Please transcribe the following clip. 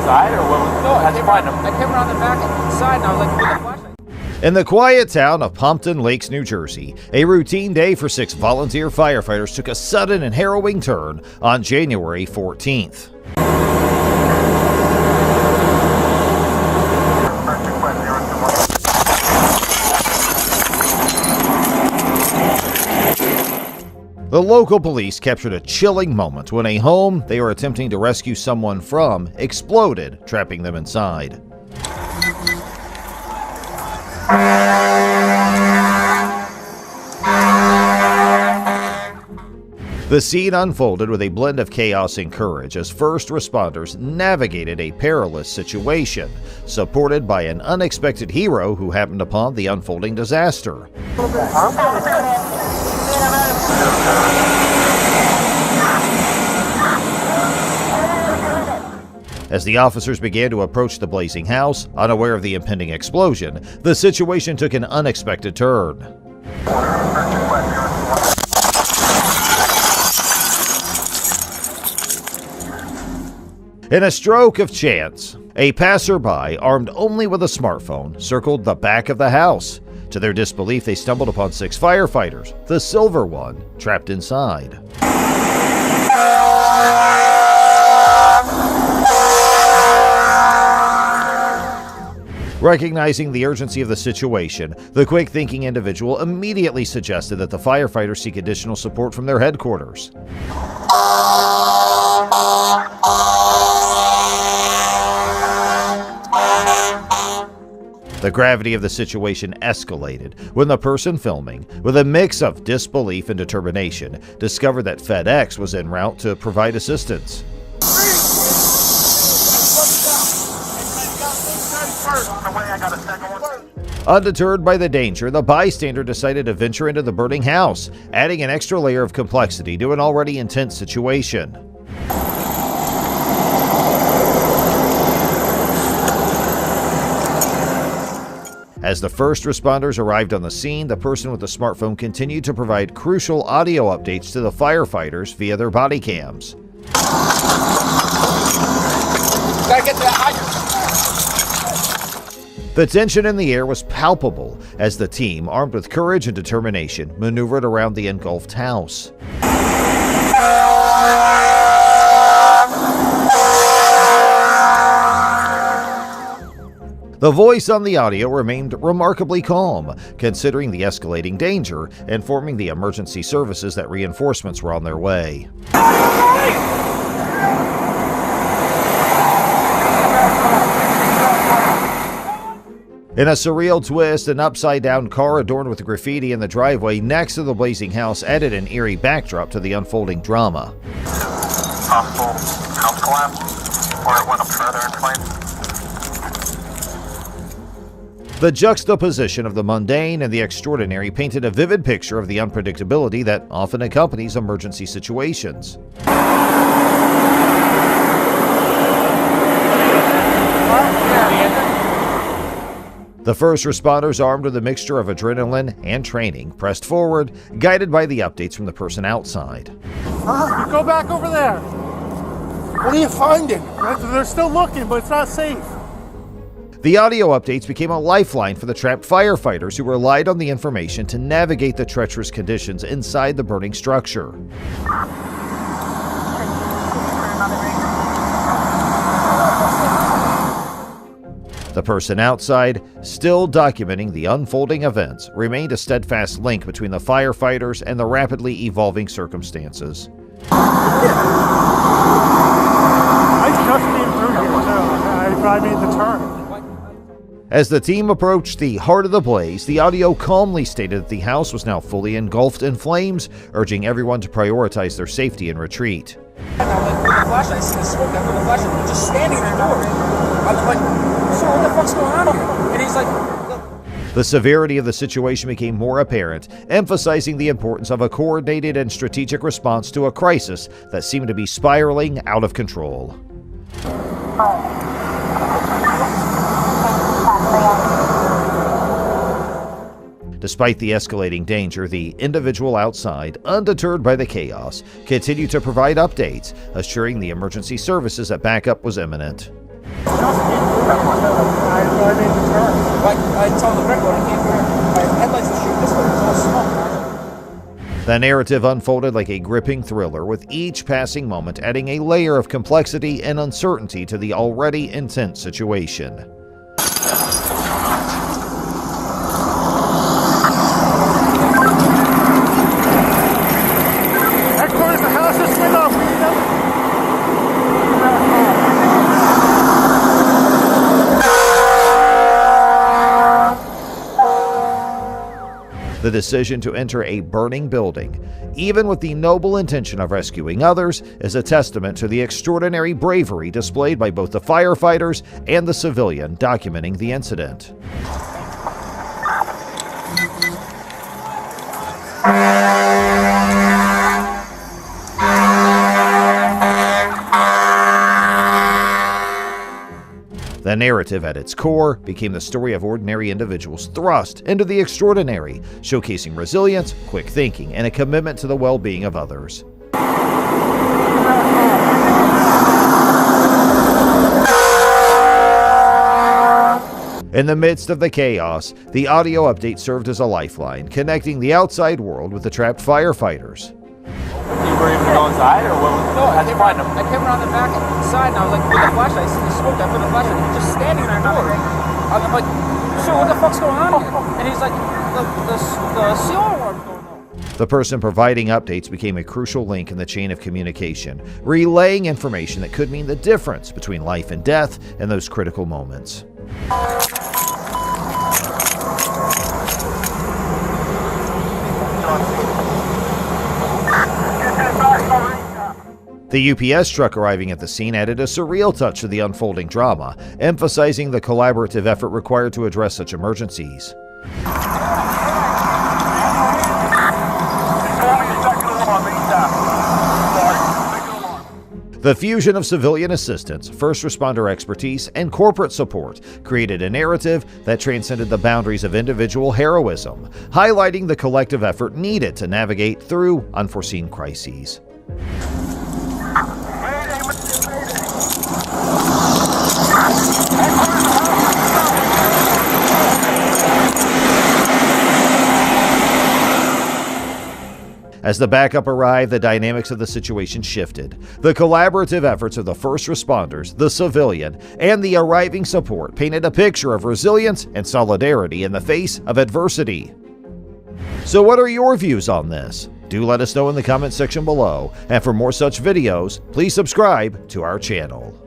inside, or what? No, I came around the back side, and I was like, with the flashlight. In the quiet town of Pompton Lakes, New Jersey, a routine day for 6 volunteer firefighters took a sudden and harrowing turn on January 14th. The local police captured a chilling moment when a home they were attempting to rescue someone from exploded, trapping them inside. The scene unfolded with a blend of chaos and courage as first responders navigated a perilous situation, supported by an unexpected hero who happened upon the unfolding disaster. As the officers began to approach the blazing house, unaware of the impending explosion, the situation took an unexpected turn. In a stroke of chance, a passerby, armed only with a smartphone, circled the back of the house. To their disbelief, they stumbled upon 6 firefighters, the silver one, trapped inside. Recognizing the urgency of the situation, the quick-thinking individual immediately suggested that the firefighters seek additional support from their headquarters. The gravity of the situation escalated when the person filming, with a mix of disbelief and determination, discovered that FedEx was en route to provide assistance. Undeterred by the danger, the bystander decided to venture into the burning house, adding an extra layer of complexity to an already intense situation. As the first responders arrived on the scene, the person with the smartphone continued to provide crucial audio updates to the firefighters via their Bodycams. Gotta get to that hydrant. The tension in the air was palpable as the team, armed with courage and determination, maneuvered around the engulfed house. The voice on the audio remained remarkably calm, considering the escalating danger, informing the emergency services that reinforcements were on their way. In a surreal twist, an upside-down car adorned with graffiti in the driveway next to the blazing house added an eerie backdrop to the unfolding drama. Possible house collapse, or it went up further in flames. The juxtaposition of the mundane and the extraordinary painted a vivid picture of the unpredictability that often accompanies emergency situations. The first responders, armed with a mixture of adrenaline and training, pressed forward, guided by the updates from the person outside. Go back over there. What are you finding? They're still looking, but it's not safe. The audio updates became a lifeline for the trapped firefighters who relied on the information to navigate the treacherous conditions inside the burning structure. The person outside, still documenting the unfolding events, remained a steadfast link between the firefighters and the rapidly evolving circumstances. I just came through here, too. I made the turn. As the team approached the heart of the blaze, the audio calmly stated that the house was now fully engulfed in flames, urging everyone to prioritize their safety and retreat. And I went with the flashlight, I see the smoke, I with the flashlight, we're just standing in the door. I'm like, so what the fuck's going on here? And he's like, look. The severity of the situation became more apparent, emphasizing the importance of a coordinated and strategic response to a crisis that seemed to be spiraling out of control. Despite the escalating danger, the individual outside, undeterred by the chaos, continued to provide updates, assuring the emergency services that backup was imminent. I made the turn. Like, I told the brick when I came here, my headlights were shooting this way, it was all smoke. The narrative unfolded like a gripping thriller, with each passing moment adding a layer of complexity and uncertainty to the already intense situation. Headquarters, the house is split off. We need another. The decision to enter a burning building, even with the noble intention of rescuing others, is a testament to the extraordinary bravery displayed by both the firefighters and the civilian documenting the incident. The narrative at its core became the story of ordinary individuals thrust into the extraordinary, showcasing resilience, quick thinking, and a commitment to the well-being of others. In the midst of the chaos, the audio update served as a lifeline, connecting the outside world with the trapped firefighters. You were able to go inside, or what was? No, I came around the back side, and I was like, with the flashlight, I see the smoke. I put the flashlight, and he's just standing in our door. I'm like, sir, what the fuck's going on here? And he's like, the seal alarm's going on. The person providing updates became a crucial link in the chain of communication, relaying information that could mean the difference between life and death in those critical moments. The UPS truck arriving at the scene added a surreal touch to the unfolding drama, emphasizing the collaborative effort required to address such emergencies. The fusion of civilian assistance, first responder expertise, and corporate support created a narrative that transcended the boundaries of individual heroism, highlighting the collective effort needed to navigate through unforeseen crises. As the backup arrived, the dynamics of the situation shifted. The collaborative efforts of the first responders, the civilian, and the arriving support painted a picture of resilience and solidarity in the face of adversity. So what are your views on this? Do let us know in the comment section below, and for more such videos, please subscribe to our channel.